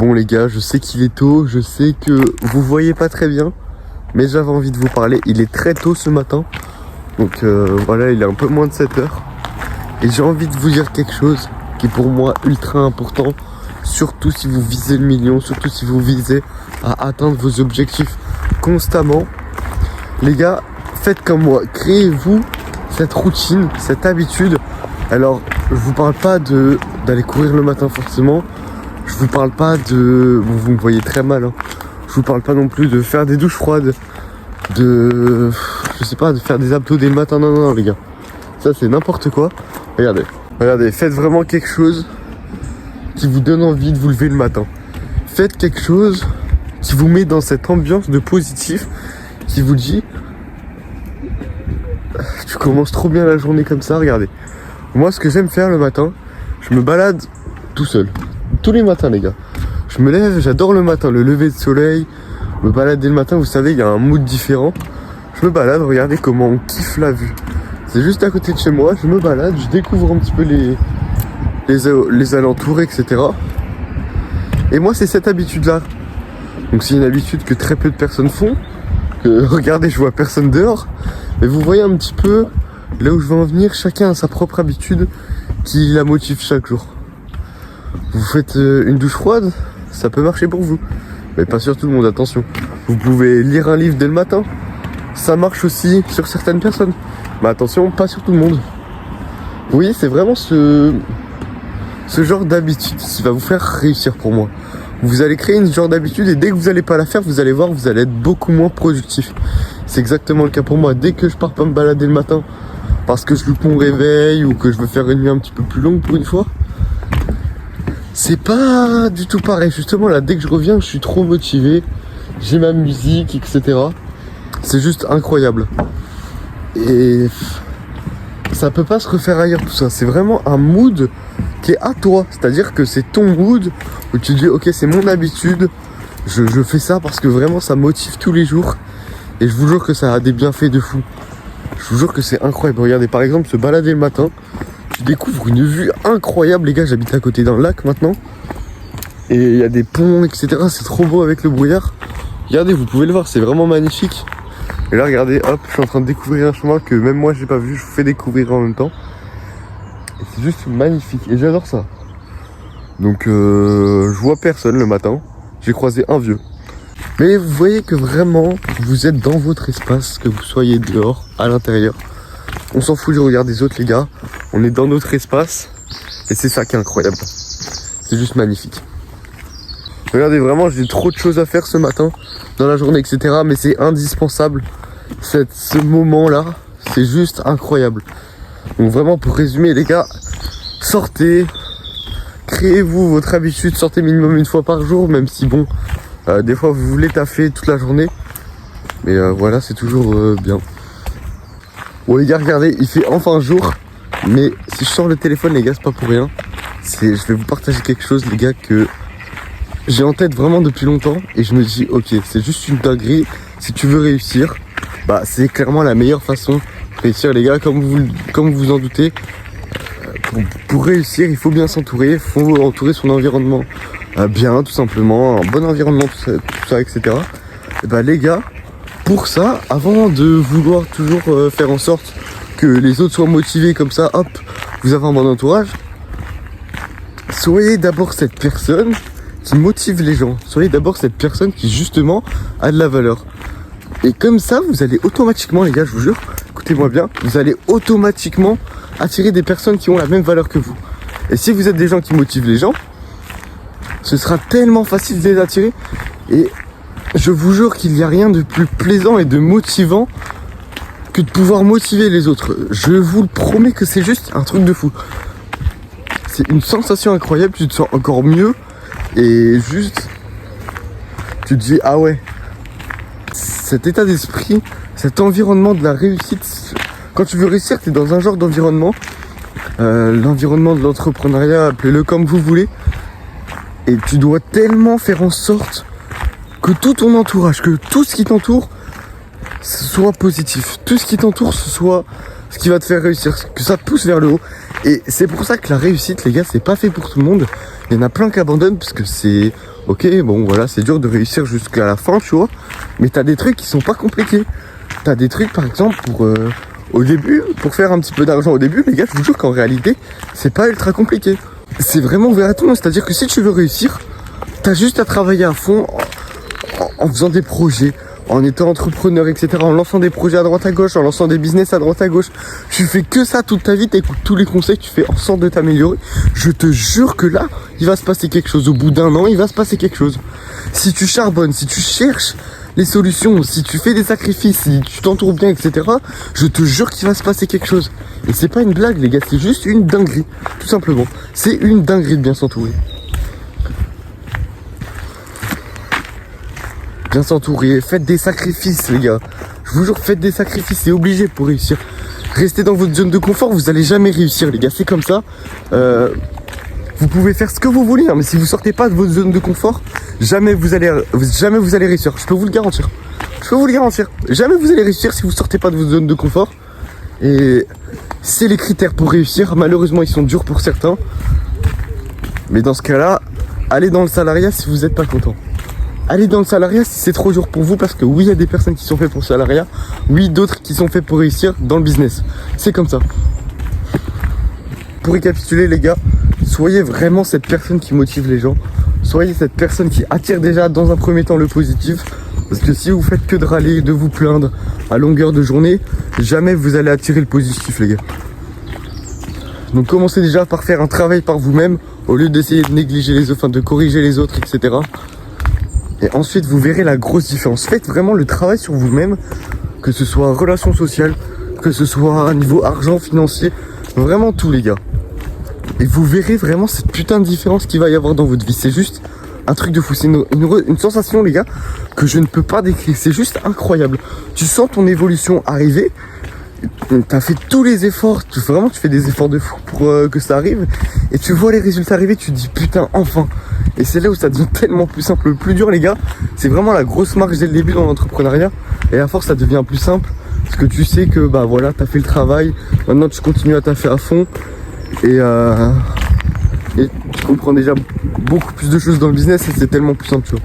bon les gars, je sais qu'il est tôt, je sais que vous voyez pas très bien, mais j'avais envie de vous parler. Il est très tôt ce matin, donc voilà, il est un peu moins de 7 heures. Et j'ai envie de vous dire quelque chose qui est pour moi ultra important, surtout si vous visez le million, surtout si vous visez à atteindre vos objectifs constamment. Les gars, faites comme moi, créez-vous cette routine, cette habitude. Alors, je vous parle pas d'aller courir le matin forcément. Je vous parle pas de... Bon, vous me voyez très mal, hein. Je vous parle pas non plus de faire des douches froides, je sais pas, de faire des abdos dès le matin. Non, non, non, les gars. Ça, c'est n'importe quoi. Regardez, faites vraiment quelque chose qui vous donne envie de vous lever le matin. Faites quelque chose qui vous met dans cette ambiance de positif, qui vous dit tu commences trop bien la journée comme ça. Regardez, moi ce que j'aime faire le matin, je me balade tout seul tous les matins les gars. Je me lève, j'adore le matin, le lever de soleil, me balader le matin, vous savez, il y a un mood différent. Je me balade, regardez comment on kiffe la vue. C'est juste à côté de chez moi, je me balade, je découvre un petit peu les alentours, etc. Et moi c'est cette habitude là. Donc c'est une habitude que très peu de personnes font. Regardez, je vois personne dehors. Mais vous voyez un petit peu là où je veux en venir. Chacun a sa propre habitude qui la motive chaque jour. Vous faites une douche froide, ça peut marcher pour vous. Mais pas sur tout le monde, attention. Vous pouvez lire un livre dès le matin. Ça marche aussi sur certaines personnes. Mais attention, pas sur tout le monde. Vous voyez, c'est vraiment ce genre d'habitude qui va vous faire réussir pour moi. Vous allez créer une genre d'habitude et dès que vous n'allez pas la faire, vous allez voir, vous allez être beaucoup moins productif. C'est exactement le cas pour moi. Dès que je pars pas me balader le matin parce que je loupe mon réveil ou que je veux faire une nuit un petit peu plus longue pour une fois, c'est pas du tout pareil. Justement là, dès que je reviens, je suis trop motivé, j'ai ma musique, etc. C'est juste incroyable. Et ça peut pas se refaire ailleurs tout ça. C'est vraiment un mood qui est à toi. C'est-à-dire que c'est ton mood où tu dis ok, c'est mon habitude, je fais ça parce que vraiment ça motive tous les jours. Et je vous jure que ça a des bienfaits de fou. Je vous jure que c'est incroyable. Regardez par exemple se balader le matin. Tu découvres une vue incroyable les gars. J'habite à côté d'un lac maintenant. Et il y a des ponts, etc. C'est trop beau avec le brouillard. Regardez, vous pouvez le voir, c'est vraiment magnifique. Et là regardez, hop, je suis en train de découvrir un chemin que même moi j'ai pas vu. Je vous fais découvrir en même temps. Et c'est juste magnifique. Et j'adore ça. Donc je vois personne le matin. J'ai croisé un vieux. Mais vous voyez que vraiment vous êtes dans votre espace, que vous soyez dehors, à l'intérieur. On s'en fout du regard des autres les gars. On est dans notre espace. Et c'est ça qui est incroyable. C'est juste magnifique. Regardez vraiment, j'ai trop de choses à faire ce matin, dans la journée, etc. Mais c'est indispensable. Ce moment là, c'est juste incroyable. Donc vraiment pour résumer les gars, sortez. Créez-vous votre habitude, sortez minimum une fois par jour, même si bon, des fois vous voulez taffer toute la journée. Mais voilà, c'est toujours bien. Bon les gars, regardez, il fait enfin jour. Mais si je sors le téléphone les gars, c'est pas pour rien. Je vais vous partager quelque chose les gars que j'ai en tête vraiment depuis longtemps. Et je me dis ok, c'est juste une dinguerie. Si tu veux réussir, bah c'est clairement la meilleure façon de réussir les gars. Comme vous vous en doutez, pour réussir, il faut bien s'entourer, il faut entourer son environnement bien, tout simplement, un bon environnement, tout ça, etc. Et bah les gars, pour ça, avant de vouloir toujours faire en sorte que les autres soient motivés comme ça, hop, vous avez un bon entourage, soyez d'abord cette personne qui motive les gens. Soyez d'abord cette personne qui justement a de la valeur. Et comme ça, vous allez automatiquement, les gars, je vous jure, écoutez-moi bien, vous allez automatiquement attirer des personnes qui ont la même valeur que vous. Et si vous êtes des gens qui motivent les gens, ce sera tellement facile de les attirer. Et je vous jure qu'il n'y a rien de plus plaisant et de motivant que de pouvoir motiver les autres. Je vous le promets que c'est juste un truc de fou. C'est une sensation incroyable, tu te sens encore mieux. Et juste, tu te dis, ah ouais, cet état d'esprit, cet environnement de la réussite. Quand tu veux réussir, tu es dans un genre d'environnement, l'environnement de l'entrepreneuriat, appelez-le comme vous voulez. Et tu dois tellement faire en sorte que tout ton entourage, que tout ce qui t'entoure soit positif. Tout ce qui t'entoure, ce soit ce qui va te faire réussir, que ça te pousse vers le haut. Et c'est pour ça que la réussite, les gars, c'est pas fait pour tout le monde. Il y en a plein qui abandonnent parce que c'est Ok, bon voilà, c'est dur de réussir jusqu'à la fin, tu vois. Mais t'as des trucs qui sont pas compliqués. T'as des trucs, par exemple, au début, pour faire un petit peu d'argent au début, les gars, je vous jure qu'en réalité, c'est pas ultra compliqué. C'est vraiment ouvert à tout le monde. C'est-à-dire que si tu veux réussir, t'as juste à travailler à fond en faisant des projets, en étant entrepreneur, etc., en lançant des projets à droite à gauche, en lançant des business à droite à gauche. Tu fais que ça toute ta vie, t'écoutes tous les conseils, tu fais en sorte de t'améliorer. Je te jure que là, il va se passer quelque chose. Au bout d'un an, il va se passer quelque chose. Si tu charbonnes, si tu cherches les solutions, si tu fais des sacrifices, si tu t'entoures bien, etc., je te jure qu'il va se passer quelque chose. Et c'est pas une blague, les gars, c'est juste une dinguerie, tout simplement. C'est une dinguerie de bien s'entourer. Bien s'entourer, faites des sacrifices, les gars. Je vous jure, faites des sacrifices, c'est obligé pour réussir. Restez dans votre zone de confort, vous allez jamais réussir, les gars, c'est comme ça. Vous pouvez faire ce que vous voulez, hein, mais si vous sortez pas de votre zone de confort, jamais vous allez réussir. Je peux vous le garantir. Je peux vous le garantir. Jamais vous allez réussir si vous sortez pas de votre zone de confort. Et c'est les critères pour réussir. Malheureusement, ils sont durs pour certains. Mais dans ce cas-là, allez dans le salariat si vous n'êtes pas content. Allez dans le salariat si c'est trop dur pour vous, parce que oui, il y a des personnes qui sont faites pour le salariat, oui, d'autres qui sont faites pour réussir dans le business. C'est comme ça. Pour récapituler, les gars, soyez vraiment cette personne qui motive les gens. Soyez cette personne qui attire déjà dans un premier temps le positif. Parce que si vous faites que de râler, de vous plaindre à longueur de journée, jamais vous allez attirer le positif, les gars. Donc commencez déjà par faire un travail par vous-même, au lieu d'essayer de négliger les autres, enfin de corriger les autres, etc. Et ensuite, vous verrez la grosse différence. Faites vraiment le travail sur vous-même, que ce soit relations sociales, que ce soit à niveau argent, financier, vraiment tout, les gars. Et vous verrez vraiment cette putain de différence qu'il va y avoir dans votre vie. C'est juste un truc de fou. C'est une sensation, les gars, que je ne peux pas décrire. C'est juste incroyable. Tu sens ton évolution arriver. T'as fait tous les efforts. Tu fais des efforts de fou pour que ça arrive. Et tu vois les résultats arriver. Tu te dis putain, enfin. Et c'est là où ça devient tellement plus simple. Le plus dur, les gars, c'est vraiment la grosse marche dès le début dans l'entrepreneuriat. Et à force, ça devient plus simple. Parce que tu sais que bah voilà, t'as fait le travail. Maintenant, tu continues à taffer à fond. Et tu comprends déjà beaucoup plus de choses dans le business et c'est tellement plus simple, tu vois.